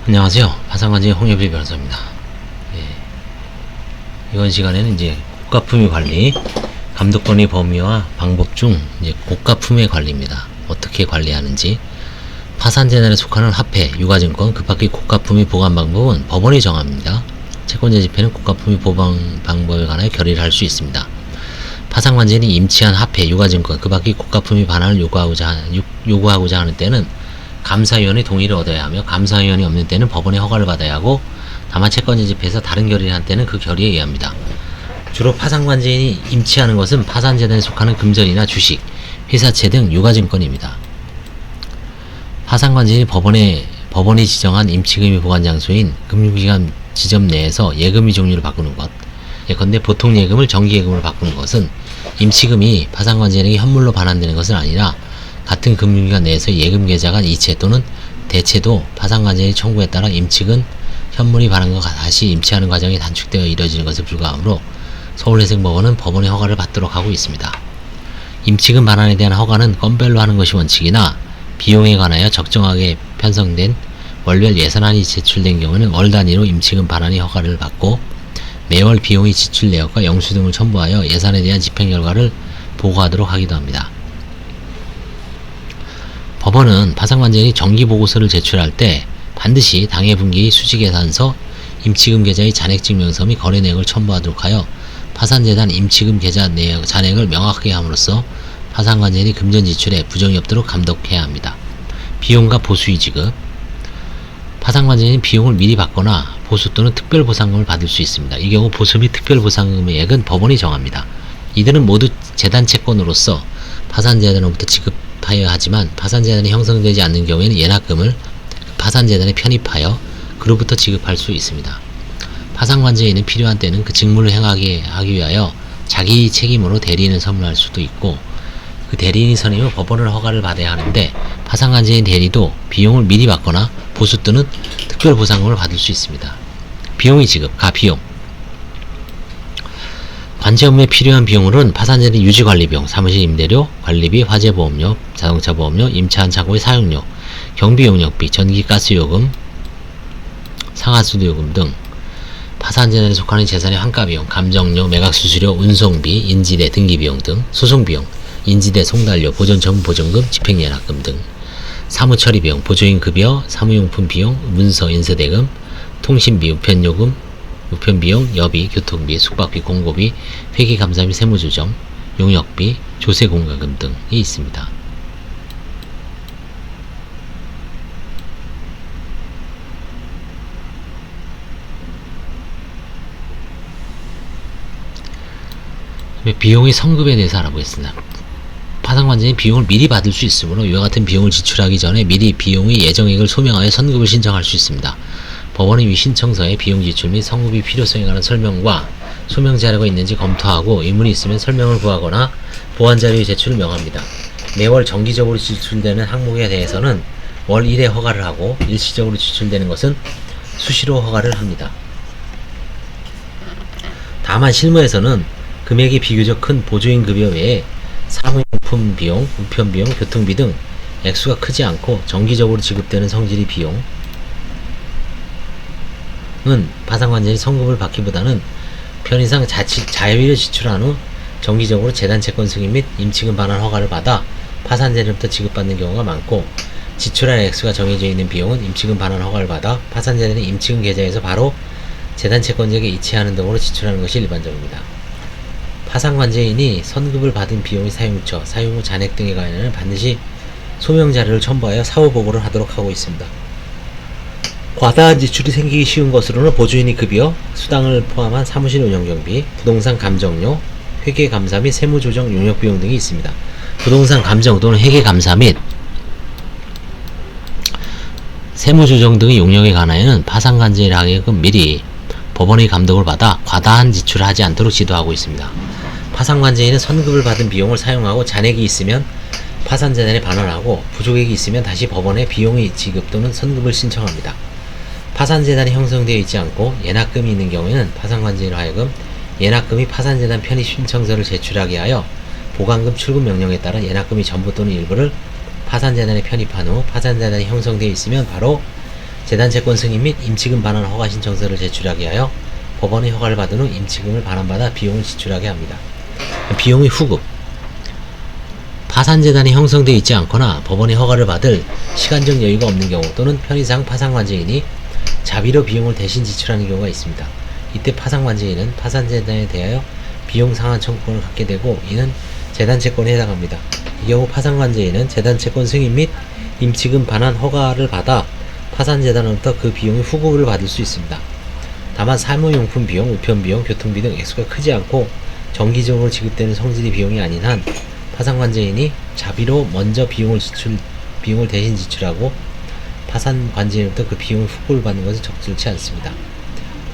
안녕하세요. 파산관제 홍예필 변호사입니다. 이번 시간에는 이제 고가품위 관리, 감독관리 범위와 방법 중 이제 고가품위 관리입니다. 어떻게 관리하는지, 파산재단에 속하는 화폐, 유가증권, 그 밖의 고가품위 보관 방법은 법원이 정합니다. 채권자 집회는 고가품위 보관 방법에 관하여 결의를 할 수 있습니다. 파산관제인이 임치한 화폐, 유가증권, 그 밖의 고가품위 반환을 요구하고자 하는 때는 감사위원의 동의를 얻어야 하며, 감사위원이 없는 때는 법원의 허가를 받아야 하고, 다만 채권자 집회에서 다른 결의를 한 때는 그 결의에 의합니다. 주로 파산관제인이 임치하는 것은 파산재단에 속하는 금전이나 주식, 회사채 등 유가증권입니다. 파산관제인이 법원이 지정한 임치금이 보관 장소인 금융기관 지점 내에서 예금의 종류를 바꾸는 것, 예컨대 보통 예금을 정기예금으로 바꾸는 것은 임치금이 파산관제인에게 현물로 반환되는 것은 아니라, 같은 금융기관 내에서 예금 계좌 간 이체 또는 대체도 파산관제인의 청구에 따라 임치금 현물이 반환과 다시 임치하는 과정이 단축되어 이뤄지는 것에 불과하므로 서울회생법원은 법원의 허가를 받도록 하고 있습니다. 임치금 반환에 대한 허가는 건별로 하는 것이 원칙이나, 비용에 관하여 적정하게 편성된 월별 예산안이 제출된 경우는 월 단위로 임치금 반환이 허가를 받고, 매월 비용의 지출 내역과 영수 등을 첨부하여 예산에 대한 집행 결과를 보고하도록 하기도 합니다. 법원은 파산관제인이 정기보고서를 제출할 때 반드시 당해 분기 수지계산서, 임치금 계좌의 잔액증명서 및 거래 내역을 첨부하도록 하여 파산재단 임치금 계좌 내역 잔액을 명확하게 함으로써 파산관제인이 금전 지출에 부정이 없도록 감독해야 합니다. 비용과 보수의 지급. 파산관제인이 비용을 미리 받거나 보수 또는 특별보상금을 받을 수 있습니다. 이 경우 보수 및 특별보상금액은 법원이 정합니다. 이들은 모두 재단 채권으로서 파산재단으로부터 지급하여야 하지만, 파산재단이 형성되지 않는 경우에는 예납금을 파산재단에 편입하여 그로부터 지급할 수 있습니다. 파산관제인은 필요한 때는 그 직무를 행하기 위하여 자기 책임으로 대리인을 선임할 수도 있고, 그 대리인이 선임은 법원의 허가를 받아야 하는데, 파산관제인 대리도 비용을 미리 받거나 보수 또는 특별보상금을 받을 수 있습니다. 비용의 지급, 가비용. 관제 업무에 필요한 비용으로는 파산재단 유지관리비용, 사무실 임대료, 관리비, 화재보험료, 자동차보험료, 임차한 차고의 사용료, 경비용역비, 전기가스요금, 상하수도요금 등 파산재단에 속하는 재산의 환가비용, 감정료, 매각수수료, 운송비, 인지대 등기비용 등, 소송비용, 인지대 송달료, 보존처분 보증금, 집행예납금 등, 사무처리비용, 보조인 급여, 사무용품 비용, 문서 인쇄대금, 통신비, 우편비용, 여비, 교통비, 숙박비, 공고비, 회계감사 및 세무조정, 용역비, 조세공과금 등이 있습니다. 비용의 성급에 대해서 알아보겠습니다. 파산관제인이 비용을 미리 받을 수 있으므로 이와 같은 비용을 지출하기 전에 미리 비용의 예정액을 소명하여 선급을 신청할 수 있습니다. 법원은 이 신청서에 비용 지출 및 선급의 필요성에 관한 설명과 소명 자료가 있는지 검토하고 의문이 있으면 설명을 구하거나 보완 자료의 제출을 명합니다. 매월 정기적으로 지출되는 항목에 대해서는 월 1회 허가를 하고, 일시적으로 지출되는 것은 수시로 허가를 합니다. 다만 실무에서는 금액이 비교적 큰 보조인 급여 외에 사무용품 비용, 우편 비용, 교통비 등 액수가 크지 않고 정기적으로 지급되는 성질의 비용은 파산관제인이 성급을 받기보다는 편의상 자유를 지출한 후 정기적으로 재단 채권 승인 및 임치금 반환 허가를 받아 파산재단부터 지급받는 경우가 많고, 지출할 액수가 정해져 있는 비용은 임치금 반환 허가를 받아 파산재단의 임치금 계좌에서 바로 재단 채권자에게 이체하는 등으로 지출하는 것이 일반적입니다. 파산관제인이 선급을 받은 비용의 사용처, 사용 후 잔액 등에 관하여는 반드시 소명 자료를 첨부하여 사후 보고를 하도록 하고 있습니다. 과다한 지출이 생기기 쉬운 것으로는 보조인의 급여, 수당을 포함한 사무실 운영경비, 부동산 감정료, 회계감사 및 세무조정 용역비용 등이 있습니다. 부동산 감정 또는 회계감사 및 세무조정 등의 용역에 관하여는 파산관제인에 하여금 미리 법원의 감독을 받아 과다한 지출을 하지 않도록 지도하고 있습니다. 파산관제인은 선급을 받은 비용을 사용하고 잔액이 있으면 파산재단에 반환하고, 부족액이 있으면 다시 법원에 비용의 지급 또는 선급을 신청합니다. 파산재단이 형성되어 있지 않고 예납금이 있는 경우에는 파산관제인으로 하여금 예납금이 파산재단 편입 신청서를 제출하게 하여 보관금 출금 명령에 따라 예납금이 전부 또는 일부를 파산재단에 편입한 후 파산재단이 형성되어 있으면 바로 재단 채권 승인 및 임치금 반환 허가 신청서를 제출하게 하여 법원의 허가를 받은 후 임치금을 반환받아 비용을 지출하게 합니다. 비용의 후급. 파산재단이 형성되어 있지 않거나 법원의 허가를 받을 시간적 여유가 없는 경우 또는 편의상 파산관제인이 자비로 비용을 대신 지출하는 경우가 있습니다. 이때 파산관제인은 파산재단에 대하여 비용 상환 청구권을 갖게 되고 이는 재단채권에 해당합니다. 이 경우 파산관제인은 재단채권 승인 및 임치금 반환 허가를 받아 파산재단으로부터 그 비용의 후급을 받을 수 있습니다. 다만 사무용품 비용, 우편비용, 교통비 등 액수가 크지 않고 정기적으로 지급되는 성질의 비용이 아닌 한 파산관제인이 자비로 먼저 비용을 대신 지출하고 파산관제인으로부터 그 비용의 후급을 받는 것은 적절치 않습니다.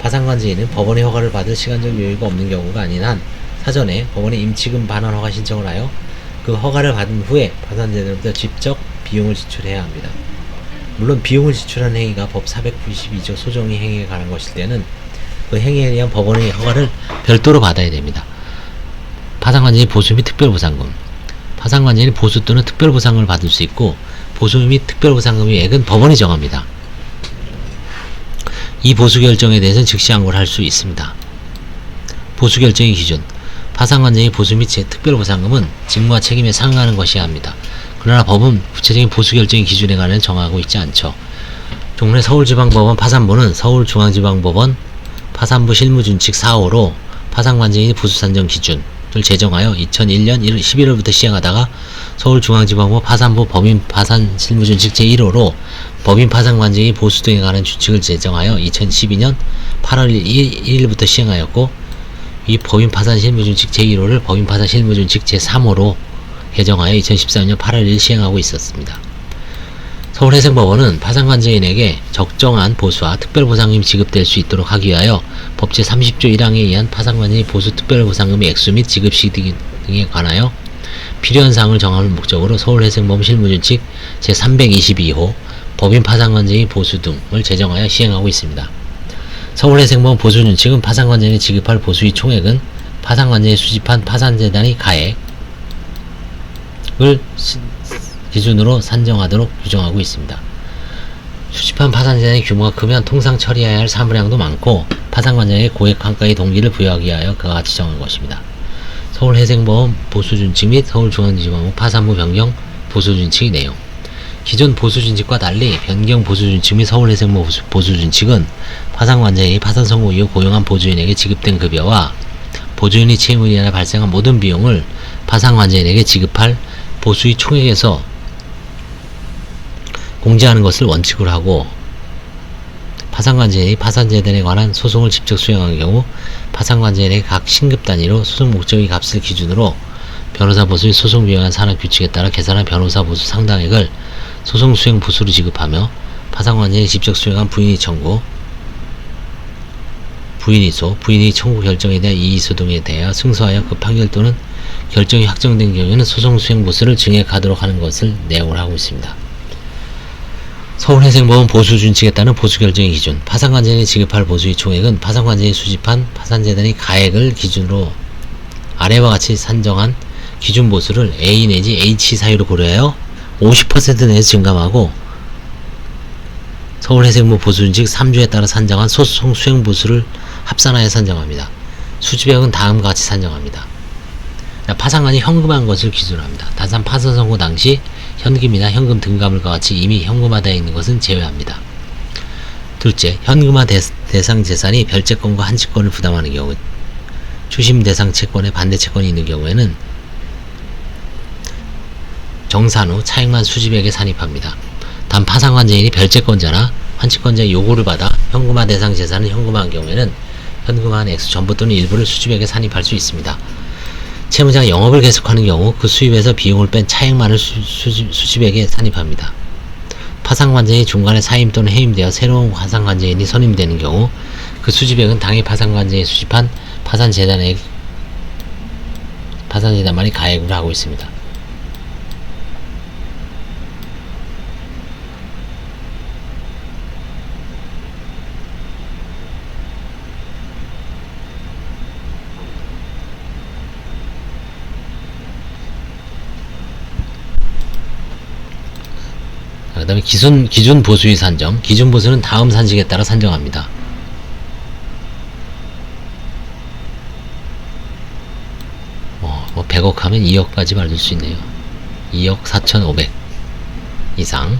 파산관제인은 법원의 허가를 받을 시간적 여유가 없는 경우가 아닌 한 사전에 법원에 임치금 반환 허가 신청을 하여 그 허가를 받은 후에 파산재단으로부터 직접 비용을 지출해야 합니다. 물론 비용을 지출하는 행위가 법 492조 소정의 행위에 관한 것일 때는 그 행위에 대한 법원의 허가를 별도로 받아야 됩니다. 파산관제인 보수 및 특별보상금. 파산관제인이 보수 또는 특별보상금을 받을 수 있고 보수 및 특별보상금의 액은 법원이 정합니다. 이 보수 결정에 대해서는 즉시 항고를 할 수 있습니다. 보수 결정의 기준. 파산관제인의 보수 및 특별보상금은 직무와 책임에 상응하는 것이어야 합니다. 그러나 법은 구체적인 보수 결정의 기준에 관해 정하고 있지 않죠. 종래 서울지방법원 파산부는 서울중앙지방법원 파산부 실무준칙 4호로 파산관제인의 보수 산정 기준을 제정하여 2001년 11월부터 시행하다가 서울중앙지방법 파산부 법인 파산 실무준칙 제1호로 법인 파산관제인의 보수 등에 관한 규칙을 제정하여 2012년 8월 1일부터 시행하였고 이 법인 파산 실무준칙 제1호를 법인 파산 실무준칙 제3호로 개정하여 2013년 8월 1일 시행하고 있었습니다. 서울회생법원은 파산관제인에게 적정한 보수와 특별보상금이 지급될 수 있도록 하기 위하여 법 제30조 1항에 의한 파산관제인 보수 특별보상금의 액수 및 지급 시기 등에 관하여 필요한 사항을 정하는 목적으로 서울회생법원 실무준칙 제322호 법인 파산관제인 보수 등을 제정하여 시행하고 있습니다. 서울회생법원 보수준칙은 파산관제인이 지급할 보수의 총액은 파산관제인이 수집한 파산재단의 가액을 기준으로 산정하도록 규정하고 있습니다. 수집한 파산재단의 규모가 크면 통상 처리해야 할 사무량도 많고 파산관제인의 고액 환가의 동기를 부여하기 위하여 그와 같이 정한 것입니다. 서울회생법원 보수준칙 및 서울중앙지방법 파산부 변경 보수준칙의 내용. 기존 보수준칙과 달리 변경 보수준칙 및 서울회생법 보수준칙은 파산관제인이 파산 선고 이후 고용한 보조인에게 지급된 급여와 보조인의 채무에 인해 발생한 모든 비용을 파산관제인에게 지급할 보수의 총액에서 공제하는 것을 원칙으로 하고 파산관제인이 파산재단에 관한 소송을 직접 수행하는 경우 파산관제인의 각 신급 단위로 소송 목적의 값을 기준으로 변호사 보수의 소송 비용한 산업 규칙에 따라 계산한 변호사 보수 상당액을 소송 수행 보수로 지급하며 파산관제인이 직접 수행한 부인의 청구, 부인의 청구 결정에 대한 이의소 등에 대하여 승소하여 그 판결 또는 결정이 확정된 경우에는 소송 수행 보수를 증액하도록 하는 것을 내용을 하고 있습니다. 서울회생법원 보수준칙에 따른 보수결정의 기준. 파산관제인이 지급할 보수의 총액은 파산관제인이 수집한 파산재단의 가액을 기준으로 아래와 같이 산정한 기준 보수를 A 내지 H 사유로 고려하여 50% 내에서 증감하고 서울회생법 보수준칙 3조에 따라 산정한 소송 수행 보수를 합산하여 산정합니다. 수집액은 다음과 같이 산정합니다. 파산관이 현금한 것을 기준으로 합니다. 다만 파산 선고 당시 현금이나 현금 등가물과 같이 이미 현금화되어 있는 것은 제외합니다. 둘째, 현금화 대상 재산이 별채권과 한채권을 부담하는 경우, 추심 대상 채권에 반대 채권이 있는 경우에는 정산 후 차액만 수집액에 산입합니다. 단 파산관제인이 별채권자나 한채권자의 요구를 받아 현금화 대상 재산을 현금화한 경우에는 현금화한 액수 전부 또는 일부를 수집액에 산입할 수 있습니다. 채무자가 영업을 계속하는 경우 그 수입에서 비용을 뺀 차액만을 수집액에 산입합니다. 파산관제인이 중간에 사임 또는 해임되어 새로운 파산관제인이 선임되는 경우 그 수집액은 당해 파산관제인이 수집한 파산재단만이 가액으로 하고 있습니다. 그 다음에 기준 보수의 산정. 기준 보수는 다음 산식에 따라 산정합니다. 뭐 100억 하면 2억까지 받을 수 있네요. 2억 4,500 이상.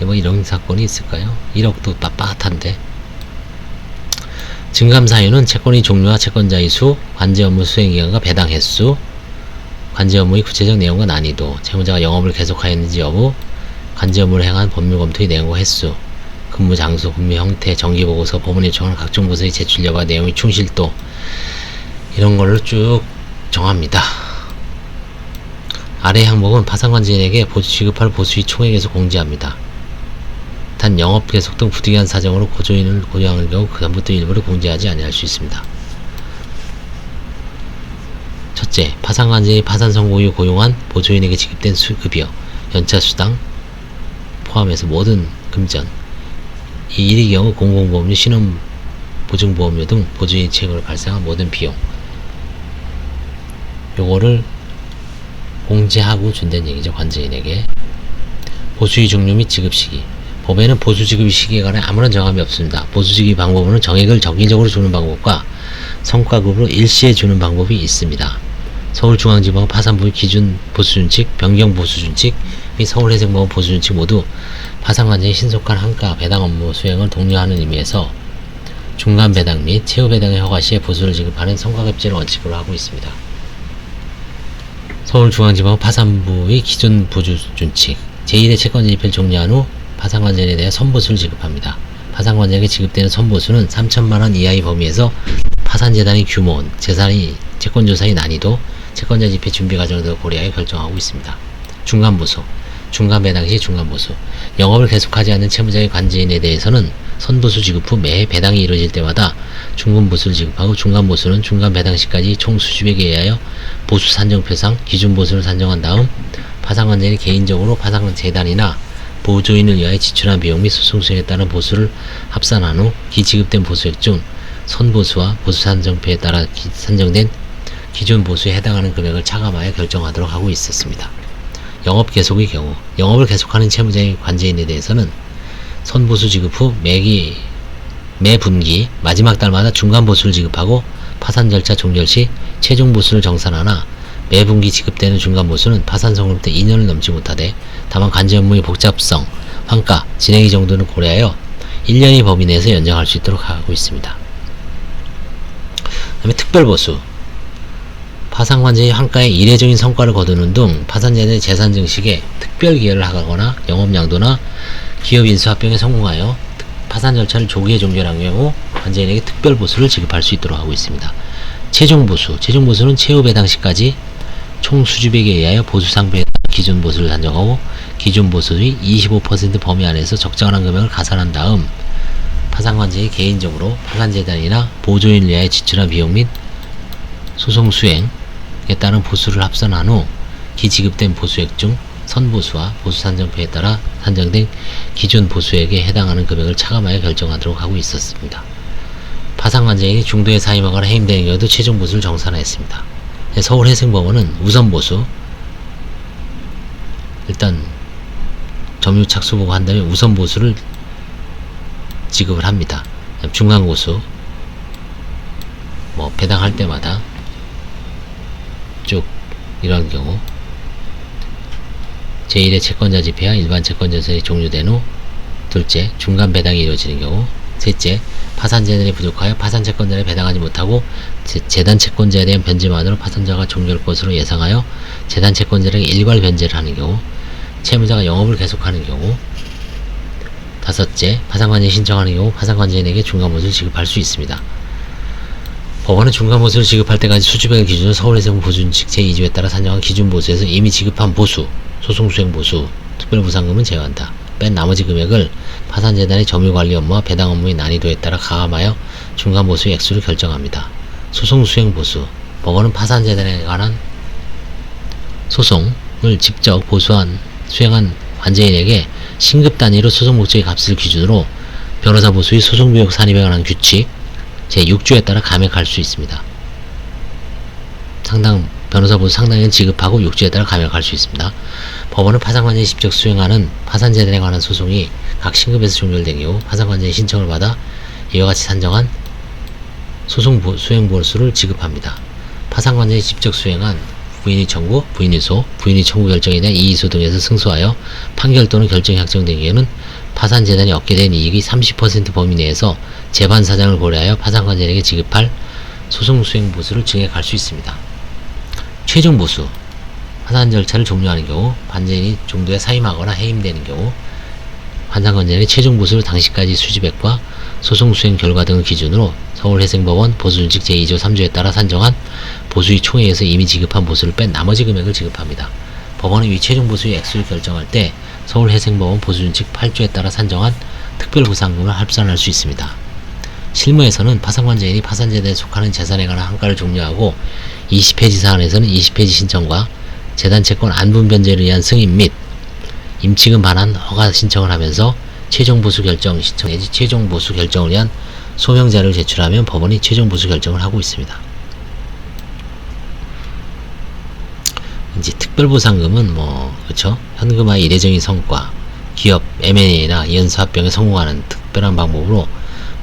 뭐 이런 사건이 있을까요? 1억도 빳빳한데. 증감 사유는 채권의 종류와 채권자의 수, 관제 업무 수행 기간과 배당 횟수, 관제 업무의 구체적 내용과 난이도, 채무자가 영업을 계속하였는지 여부, 관제 업무를 행한 법률 검토의 내용과 횟수, 근무 장소, 근무 형태, 정기보고서, 법원이 요청하는 각종 보고서의 제출 여부와 내용의 충실도, 이런 걸로 쭉 정합니다. 아래 항목은 파산관제인에게 지급할 보수의 총액에서 공제합니다. 단 영업 계속 등 부득이한 사정으로 고조인을 고용할 경우 그 다음부터 일부를 공제하지 아니할 수 있습니다. 첫째, 파산관제의 파산 선고 이후 고용한 보조인에게 지급된 급여, 연차수당 포함해서 모든 금전, 이 일의 경우 공공보험료, 신원보증보험료 등 보조인 책으로 발생한 모든 비용, 요거를 공제하고 준다는 얘기죠. 관제인에게. 보수의 종류 및 지급 시기. 법에는 보수 지급 시기에 관해 아무런 정함이 없습니다. 보수 지급 방법은 정액을 정기적으로 주는 방법과 성과급으로 일시에 주는 방법이 있습니다. 서울중앙지법 파산부의 기준 보수준칙, 변경 보수준칙 및 서울해생법원 보수준칙 모두 파산관제의 신속한 한가 배당 업무 수행을 독려하는 의미에서 중간 배당 및 최후 배당의 허가 시에 보수를 지급하는 성과급제를 원칙으로 하고 있습니다. 서울중앙지법 파산부의 기준 보수준칙 제1의 채권 진입을 종료한 후 파산관제인에 대해 선보수를 지급합니다. 파산관제에게 지급되는 선보수는 3천만원 이하의 범위에서 파산재단의 규모, 채권조사의 난이도, 채권자 집행 준비 과정을 더 고려하여 결정하고 있습니다. 중간보수, 중간배당 시 중간보수. 영업을 계속하지 않는 채무자의 관제인에 대해서는 선보수 지급 후 매해 배당이 이루어질 때마다 중간보수를 지급하고, 중간보수는 중간배당 시까지 총 수집액에 의하여 보수 산정표상 기준보수를 산정한 다음 파산관제인이 개인적으로 파산재단이나 보조인을 위하여 지출한 비용 및 소송 수행에 따른 보수를 합산한 후 기지급된 보수액 중 선보수와 보수 산정표에 따라 산정된 기준 보수에 해당하는 금액을 차감하여 결정하도록 하고 있었습니다. 영업 계속의 경우, 영업을 계속하는 채무자의 관제인에 대해서는 선보수 지급 후 매 분기 마지막 달마다 중간 보수를 지급하고, 파산 절차 종결 시 최종 보수를 정산하나 매 분기 지급되는 중간 보수는 파산 선고로부터 2년을 넘지 못하되, 다만 관제 업무의 복잡성, 환가, 진행의 정도는 고려하여 1년의 범위 내에서 연장할 수 있도록 하고 있습니다. 그 다음에 특별보수. 파산관제의 환가의 이례적인 성과를 거두는 등 파산재단의 재산 증식에 특별 기여를 하거나 영업양도나 기업 인수 합병에 성공하여 파산 절차를 조기에 종결한 경우 관제인에게 특별보수를 지급할 수 있도록 하고 있습니다. 최종보수. 최종보수는 최후 배당 시까지 총 수집액에 의하여 보수상표에 따라 기준보수를 산정하고, 기준보수의 25% 범위 안에서 적정한 금액을 가산한 다음 파산관제의 개인적으로 파산재단이나 보조인을 위하여 지출한 비용 및 소송 수행에 따른 보수를 합산한 후 기지급된 보수액 중 선보수와 보수 산정표에 따라 산정된 기준 보수액에 해당하는 금액을 차감하여 결정하도록 하고 있었습니다. 파산관제인이 중도에 사임하거나 해임되는 경우도 최종 보수를 정산하였습니다. 서울해생법원은 우선보수, 일단 점유 착수 보고 한 다음에 우선보수를 지급을 합니다. 중간보수, 뭐 배당할 때마다 쭉 이런 경우, 제1의 채권자 집회와 일반 채권자세이 종료된 후, 둘째, 중간 배당이 이루어지는 경우, 셋째, 파산재단이 부족하여 파산 채권자에 배당하지 못하고 재단 채권자에 대한 변제만으로 파산자가 종결 것으로 예상하여 재단 채권자에게 일괄 변제를 하는 경우, 채무자가 영업을 계속하는 경우, 다섯째, 파산관제에 신청하는 경우 파산관제인에게 중간보수를 지급할 수 있습니다. 법원은 중간보수를 지급할 때까지 수집액을 기준으로 서울해생법 보수준칙 제2조에 따라 산정한 기준보수에서 이미 지급한 보수, 소송수행보수, 특별보상금은 제외한다. 뺀 나머지 금액을 파산재단의 점유관리 업무와 배당 업무의 난이도에 따라 가함하여 중간보수의 액수를 결정합니다. 소송수행보수. 법원은 파산재단에 관한 소송을 직접 수행한 관제인에게 신급 단위로 소송 목적의 값을 기준으로 변호사 보수의 소송비용 산입에 관한 규칙 제6조에 따라 감액할 수 있습니다. 상당 변호사 보수 상당히는 지급하고 6주에 따라 감액할 수 있습니다. 법원은 파산관계인이 직접 수행하는 파산재단에 관한 소송이 각 신급에서 종결된 경우 파산관계인이 신청을 받아 이와 같이 산정한 소송 수행 보수를 지급합니다. 파산관계인이 직접 수행한 부인의 청구, 부인의 소, 부인의 청구 결정에 대한 이의소 등에서 승소하여 판결 또는 결정이 확정된 경우에는 파산재단이 얻게 된 이익의 30% 범위 내에서 재반 사정을 고려하여 파산관계인에게 지급할 소송 수행 보수를 증액할 수 있습니다. 최종 보수, 파산 절차를 종료하는 경우 관계인이 중도에 사임하거나 해임되는 경우 파산관계인이 최종 보수를 당시까지 수지액과 소송 수행 결과 등을 기준으로 서울회생법원 보수준칙 제2조 3조에 따라 산정한 보수의 총액에서 이미 지급한 보수를 뺀 나머지 금액을 지급합니다. 법원은 위 최종 보수의 액수를 결정할 때 서울회생법원 보수준칙 8조에 따라 산정한 특별보상금을 합산할 수 있습니다. 실무에서는 파산관계인이 파산재단에 속하는 재산에 관한 한가를 종료하고 20페이지 사안에서는 20페이지 신청과 재단채권 안분변제를 위한 승인 및 임치금 반환 허가 신청을 하면서 최종 보수 결정 신청 내지 최종 보수 결정을 위한 소명 자료를 제출하면 법원이 최종 보수 결정을 하고 있습니다. 이제 특별보상금은 그쵸? 현금화의 이례적인 성과, 기업, M&A나 이연사합병에 성공하는 특별한 방법으로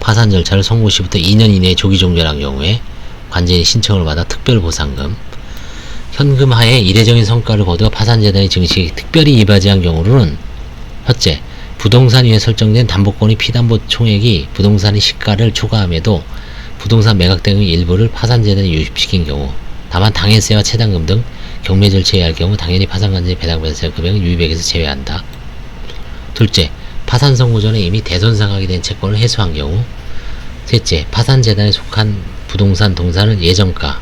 파산 절차를 성공 시부터 2년 이내에 조기 종결한 경우에 관계인이 신청을 받아 특별보상금, 현금화의 이례적인 성과를 거두어 파산재단의 증식에 특별히 이바지한 경우로는 첫째, 부동산 위에 설정된 담보권의 피담보 총액이 부동산의 시가를 초과함에도 부동산 매각 등의 일부를 파산재단에 유입시킨 경우, 다만 당해세와 체당금 등 경매 절차에 의할 경우 당연히 파산관계인이 배당받을 금액은 유입액에서 제외한다. 둘째, 파산 선고 전에 이미 대손상하게 된 채권을 해소한 경우. 셋째, 파산재단에 속한 부동산 동산을 예정가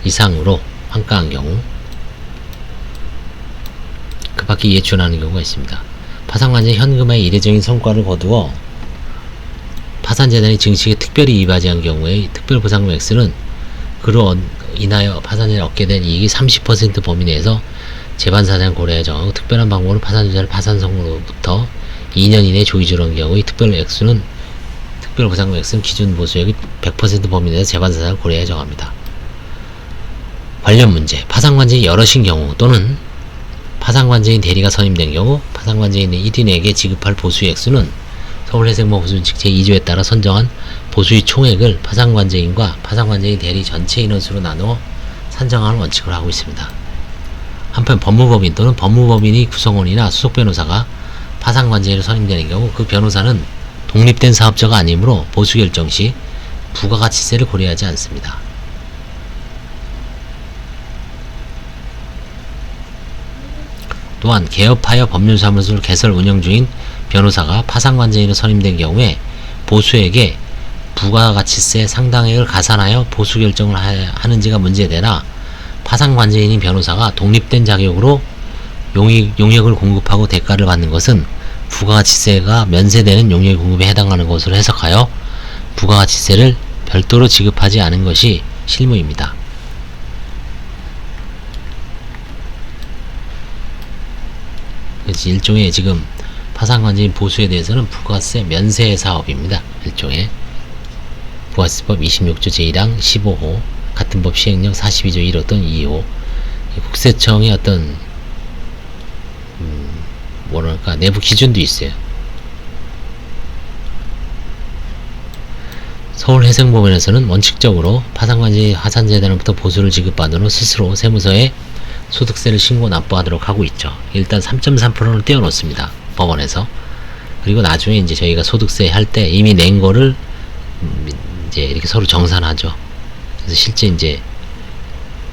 이상으로 환가한 경우. 그 밖에 이에 준하는 경우가 있습니다. 파산관계인 현금화의 이례적인 성과를 거두어 파산재단이 증식에 특별히 이바지한 경우의 특별보상금 액수는 그로 인하여 파산재단이 얻게 된 이익이 30% 범위 내에서 재반사장 고려에 정하고 특별한 방법으로 파산주자를 파산 선고로부터 2년 이내에 조기 조정한 경우의 특별보상금 액수는 기준 보수액의 100% 범위 내에서 재반사장을 고려해 정합니다. 관련 문제, 파산관계인이 여럿인 경우 또는 파산관계인 대리가 선임된 경우 파산관계인의 1인에게 지급할 보수의 액수는 서울회생법 보수준칙 제2조에 따라 선정한 보수의 총액을 파산관계인과 파산관계인 대리 전체 인원수로 나누어 산정하는 원칙을 하고 있습니다. 한편 법무법인 또는 법무법인의 구성원이나 수석변호사가 파산관계인으로 선임되는 경우 그 변호사는 독립된 사업자가 아니므로 보수결정 시 부가가치세를 고려하지 않습니다. 또한 개업하여 법률사무소를 개설 운영 중인 변호사가 파산관계인으로 선임된 경우에 보수에게 부가가치세 상당액을 가산하여 보수결정을 하는지가 문제되나 파산관계인인 변호사가 독립된 자격으로 용역을 공급하고 대가를 받는 것은 부가가치세가 면세되는 용역 공급에 해당하는 것으로 해석하여 부가가치세를 별도로 지급하지 않은 것이 실무입니다. 그래서 일종의 지금 파산관계인 보수에 대해서는 부가세 면세 사업입니다. 일종의 부가세법 26조 제1항 15호 같은 법 시행령 42조 1호 또는 2호 국세청의 어떤 뭐랄까 내부 기준도 있어요. 서울회생법원에서는 원칙적으로 파산관계인 파산재단으로부터 보수를 지급받은 후 스스로 세무서에 소득세를 신고 납부하도록 하고 있죠. 일단 3.3%를 떼어놓습니다. 법원에서. 그리고 나중에 이제 저희가 소득세 할 때 이미 낸 거를 이제 이렇게 서로 정산하죠. 그래서 실제 이제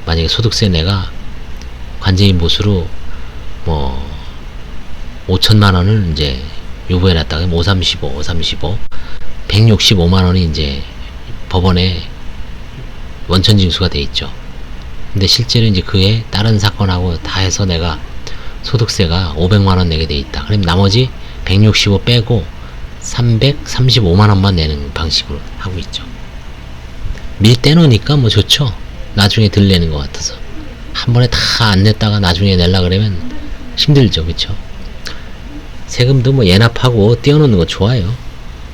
만약에 소득세 내가 관계인 보수로 뭐 5천만 원을 이제 요구해 놨다가 535, 165만 원이 이제 법원에 원천 징수가 돼 있죠. 근데 실제로 이제 그에 다른 사건하고 다 해서 내가 소득세가 500만 원 내게 돼 있다. 그럼 나머지 165 빼고 335만 원만 내는 방식으로 하고 있죠. 미리 떼놓으니까 뭐 좋죠. 나중에 덜 내는 것 같아서. 한 번에 다 안 냈다가 나중에 내려 그러면 힘들죠. 그쵸? 세금도 뭐 예납하고 떼어놓는 거 좋아요.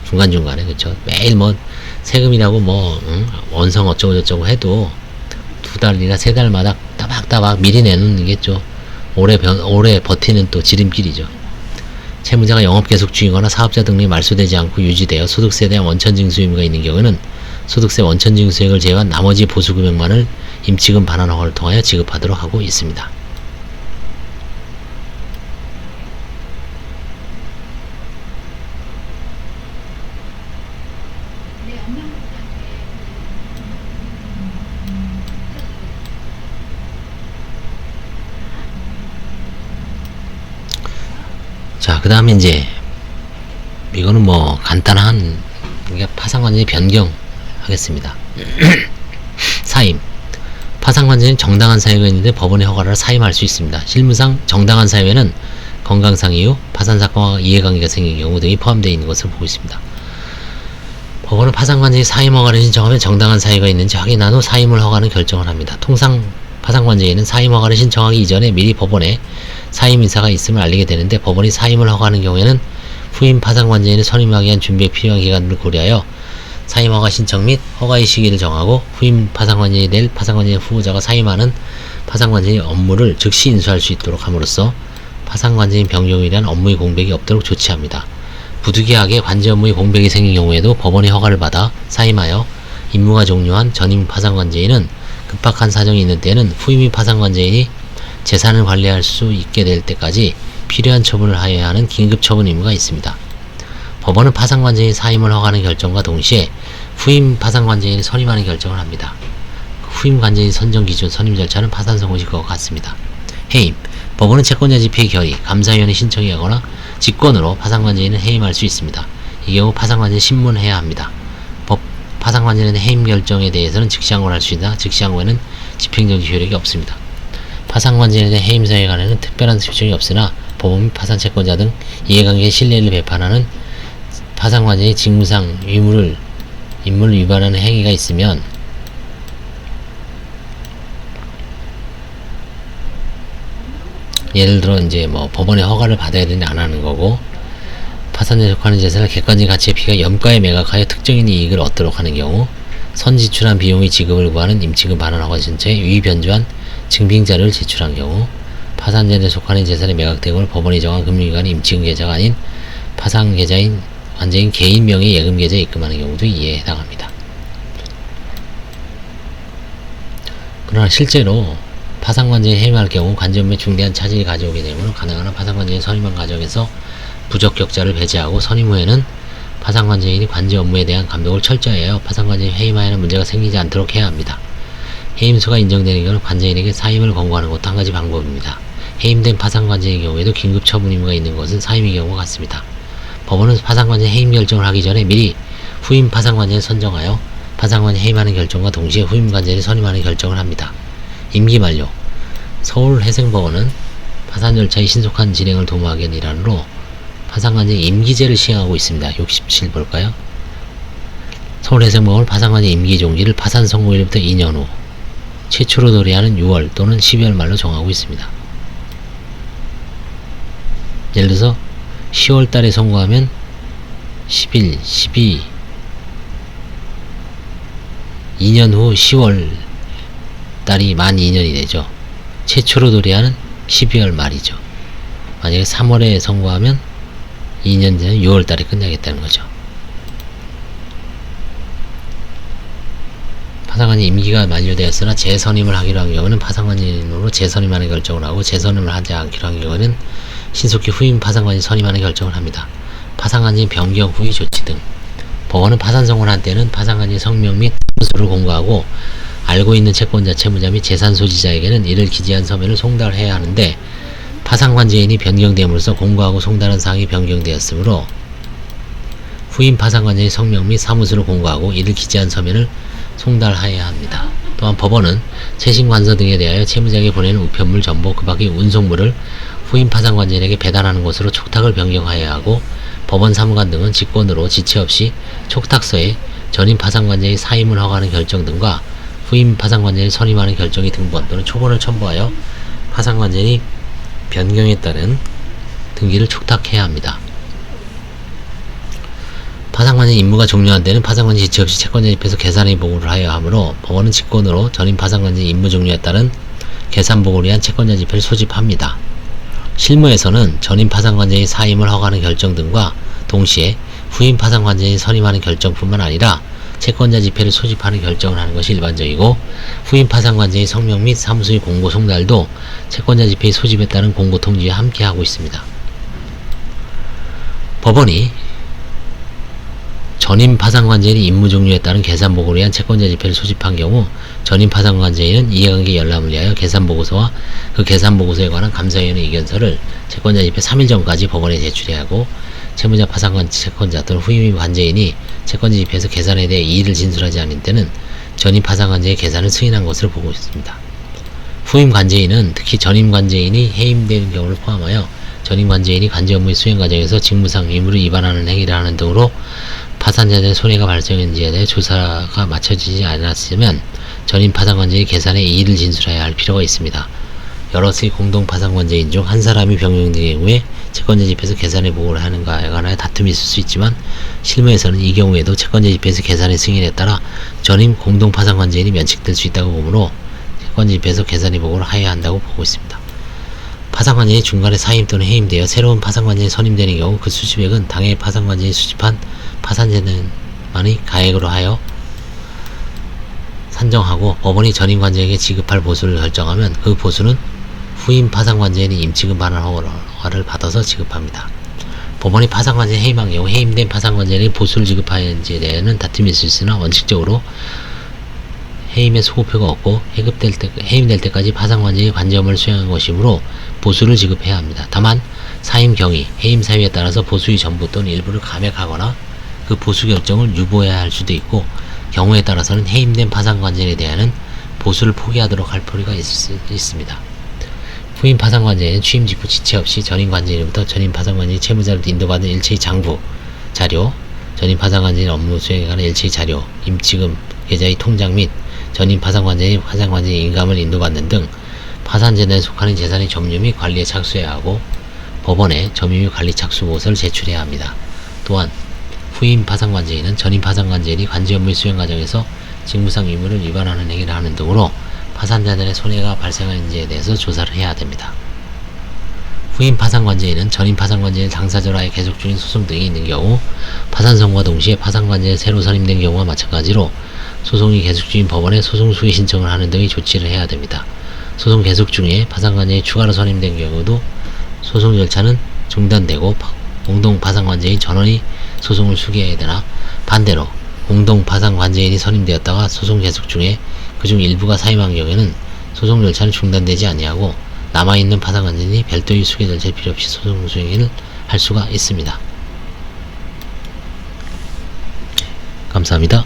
중간중간에. 그쵸? 매일 뭐 세금이라고 뭐 원성 어쩌고 저쩌고 해도 2달이나 3달마다 따박따박 미리 내놓는 게 좀 오래 버티는 또 지름길이죠. 채무자가 영업계속 중이거나 사업자 등록이 말소되지 않고 유지되어 소득세에 대한 원천징수 의무가 있는 경우에는 소득세 원천징수액을 제외한 나머지 보수금액만을 임치금 반환 허가를 통하여 지급하도록 하고 있습니다. 자, 그 다음에 이제 이거는 뭐 간단한 파산관제의 변경 하겠습니다. 사임. 파산관제는 정당한 사유가 있는데 법원의 허가를 사임할 수 있습니다. 실무상 정당한 사유에는 건강상 이유, 파산사건과 이해관계가 생긴 경우 등이 포함되어 있는 것을 보고 있습니다. 법원은 파산관제의 사임 허가를 신청하면 정당한 사유가 있는지 확인한 후 사임을 허가하는 결정을 합니다. 통상 파산관제에는 사임 허가를 신청하기 이전에 미리 법원에 사임 인사가 있음을 알리게 되는데 법원이 사임을 허가하는 경우에는 후임 파산관제인을 선임하기 위한 준비에 필요한 기간을 고려하여 사임 허가 신청 및 허가의 시기를 정하고 후임 파산관제인이 될 파산관제인 후보자가 사임하는 파산관제인 업무를 즉시 인수할 수 있도록 함으로써 파산관제인 변경에 대한 업무의 공백이 없도록 조치합니다. 부득이하게 관제 업무의 공백이 생긴 경우에도 법원의 허가를 받아 사임하여 임무가 종료한 전임 파산관제인은 급박한 사정이 있는 때에는 후임이 파산관제인이 재산을 관리할 수 있게 될 때까지 필요한 처분을 하여야 하는 긴급 처분 의무가 있습니다. 법원은 파산관제인 사임을 허가하는 결정과 동시에 후임 파산관제인을 선임하는 결정을 합니다. 후임 관제인 선정 기준 선임 절차는 파산 선고식과 같습니다. 해임. 법원은 채권자 집행 결의, 감사위원회 신청이 하거나 직권으로 파산관제인을 해임할 수 있습니다. 이 경우 파산관제인 신문해야 합니다. 파산관제인의 해임 결정에 대해서는 즉시항고를 할 수 있으나 즉시항고에는 집행정지 효력이 없습니다. 파산관제인의 해임 사유에 관해서는 특별한 규정이 없으나 법원 및 파산 채권자 등 이해관계의 신뢰를 배반하는 파산관제의 직무상 임무를 위반하는 행위가 있으면 예를 들어 이제 뭐 법원의 허가를 받아야 되는데 안 하는 거고, 파산에 속하는 재산을 객관적 가치에 비가 염가에 매각하여 특정인 이익을 얻도록 하는 경우, 선지출한 비용의 지급을 구하는 임치금 반환 허가 신청에 위변조한 증빙자료를 제출한 경우, 파산재산에 속하는 재산의 매각 대금을 법원이 정한 금융기관의 임치금 계좌가 아닌 파산 계좌인 관제인 개인 명의 예금 계좌에 입금하는 경우도 이에 해당합니다. 그러나 실제로 파산관제에 해임할 경우 관제업무에 중대한 차질이 가져오게 되므로 가능한 한 파산관제인 선임한 과정에서 부적격자를 배제하고 선임 후에는 파산관제인이 관제 업무에 대한 감독을 철저히 하여 파산관제인 해임하에는 문제가 생기지 않도록 해야 합니다. 해임수가 인정되는 경우는 관제인에게 사임을 권고하는 것도 한 가지 방법입니다. 해임된 파산관제의 경우에도 긴급 처분 의무가 있는 것은 사임의 경우와 같습니다. 법원은 파산관제 해임 결정을 하기 전에 미리 후임 파산관제를 선정하여 파산관제 해임하는 결정과 동시에 후임 관제를 선임하는 결정을 합니다. 임기 만료. 서울해생법원은 파산 절차의 신속한 진행을 도모하기 위한 일환으로 파산관제 임기제를 시행하고 있습니다. 67 볼까요? 서울해생법원은 파산관제 임기 종지를 파산 선고일부터 2년 후 최초로 도래하는 6월 또는 12월 말로 정하고 있습니다. 예를 들어서 10월 달에 선고하면 11, 12, 2년 후 10월 달이 만 2년이 되죠. 최초로 도래하는 12월 말이죠. 만약에 3월에 선고하면 2년 전에 6월 달에 끝나겠다는 거죠. 파산관제 임기가 만료되었으나 재선임을 하기로 한 경우는 파산관제인으로 재선임하는 결정을 하고 재선임을 하지 않기로 한 경우에는 신속히 후임 파산관제 선임하는 결정을 합니다. 파산관제 변경 후의 조치 등. 법원은 파산 선고를 한 때는 파산관제 성명 및 사무소를 공고하고 알고 있는 채권자, 채무자 및 재산 소지자에게는 이를 기재한 서면을 송달해야 하는데 파산관제인이 변경됨으로써 공고하고 송달한 사항이 변경되었으므로 후임 파산관제의 성명 및 사무소를 공고하고 이를 기재한 서면을 송달하여야 합니다. 또한 법원은 채신관서 등에 대하여 채무자에게 보내는 우편물, 전보, 그 밖의 운송물을 후임 파산관제인에게 배달하는 것으로 촉탁을 변경하여야 하고 법원 사무관 등은 직권으로 지체 없이 촉탁서에 전임 파산관제의 사임을 허가하는 결정 등과 후임 파산관제를 선임하는 결정의 등본 또는 초본을 첨부하여 파산관제의 변경에 따른 등기를 촉탁해야 합니다. 파산관제 임무가 종료한 때는 파산관제 지체 없이 채권자 입에서 계산의 보고를 하여야 하므로 법원은 직권으로 전임 파산관제 임무 종료에 따른 계산보고를 위한 채권자 지폐를 소집합니다. 실무에서는 전임 파산관제의 사임을 허가하는 결정 등과 동시에 후임 파산관제의 선임하는 결정뿐만 아니라 채권자 지폐를 소집하는 결정을 하는 것이 일반적이고, 후임 파산관제의 성명 및 사무소의 공고 송달도 채권자 지폐의 소집에 따른 공고 통지에 함께하고 있습니다. 법원이 전임 파산관제인이 임무 종료에 따른 계산보고를 위한 채권자 지폐를 소집한 경우 전임 파산관제인은 이해관계 열람을 위하여 계산보고서와 그 계산보고서에 관한 감사위원회 의견서를 채권자 지폐 3일 전까지 법원에 제출해야 하고, 채무자 파산관 채권자 또는 후임 관제인이 채권자 지폐에서 계산에 대해 이의를 진술하지 않은 때는 전임 파산관제의 계산을 승인한 것으로 보고 있습니다. 후임 관제인은 특히 전임 관제인이 해임되는 경우를 포함하여 전임 관제인이 관제 업무의 수행 과정에서 직무상 의무를 위반하는 행위를 하는 등으로 파산자들의 손해가 발생했는지에 대해 조사가 마쳐지지 않았으면 전임 파산관제의 계산에 이의를 진술해야 할 필요가 있습니다. 여럿의 공동 파산관제인 중 한 사람이 변경된 경우에 채권자 지폐에서 계산의 보고를 하는가에 관하여 다툼이 있을 수 있지만, 실무에서는 이 경우에도 채권자 지폐에서 계산의 승인에 따라 전임 공동 파산관제인이 면책될 수 있다고 보므로 채권자 지폐에서 계산의 보고를 하여야 한다고 보고 있습니다. 파산관제인이 중간에 사임 또는 해임되어 새로운 파산관제인이 선임되는 경우 그 수집액은 당해 파산관제인이 수집한 파산재단만이 가액으로 하여 산정하고, 법원이 전임 관제인에게 지급할 보수를 결정하면 그 보수는 후임 파산관제인이 임치금 반환 허가를 받아서 지급합니다. 법원이 파산관제인 해임한 경우 해임된 파산관제인이 보수를 지급하는지에 대해서는 다툼이 있을 수 있으나 원칙적으로 해임의 소급표가 없고 해임될 때까지 파산관제인이 관제 업무를 수행한 것이므로 보수를 지급해야 합니다. 다만 사임 경위, 해임 사유에 따라서 보수의 전부 또는 일부를 감액하거나 그 보수 결정을 유보해야 할 수도 있고, 경우에 따라서는 해임된 파산관제인에 대한 보수를 포기하도록 할 필요가 있습니다. 후임 파산관제인은 취임 직후 지체 없이 전임 관제인으로부터 전임 파산관제인 채무자를 인도받은 일체의 장부, 자료, 전임 파산관제인 업무 수행에 관한 일체의 자료, 임치금 계좌의 통장 및 전임 파산관제인 인감을 인도받는 등 파산재단에 속하는 재산의 점유 및 관리에 착수해야 하고, 법원에 점유 및 관리 착수 보고서를 제출해야 합니다. 또한 후임 파산관제인은 전임 파산관제인이 관제 업무의 수행 과정에서 직무상 의무를 위반하는 행위를 하는 등으로 파산자들의 손해가 발생하는지에 대해서 조사를 해야 됩니다. 후임 파산관제인은 전임 파산관제인 당사자로 하여 계속 중인 소송 등이 있는 경우, 파산 선고와 동시에 파산관제인이 새로 선임된 경우와 마찬가지로 소송이 계속 중인 법원에 소송 수의 신청을 하는 등의 조치를 해야 됩니다. 소송 계속 중에 파산관제인이 추가로 선임된 경우도 소송 절차는 중단되고 공동 파산관제인 전원이 소송을 수기해야 되나, 반대로 공동 파산관제인이 선임되었다가 소송 계속 중에 그중 일부가 사임한 경우에는 소송 절차는 중단되지 아니하고 남아있는 파산관제인이 별도의 수기 절차 필요 없이 소송 수행을 할 수가 있습니다. 감사합니다.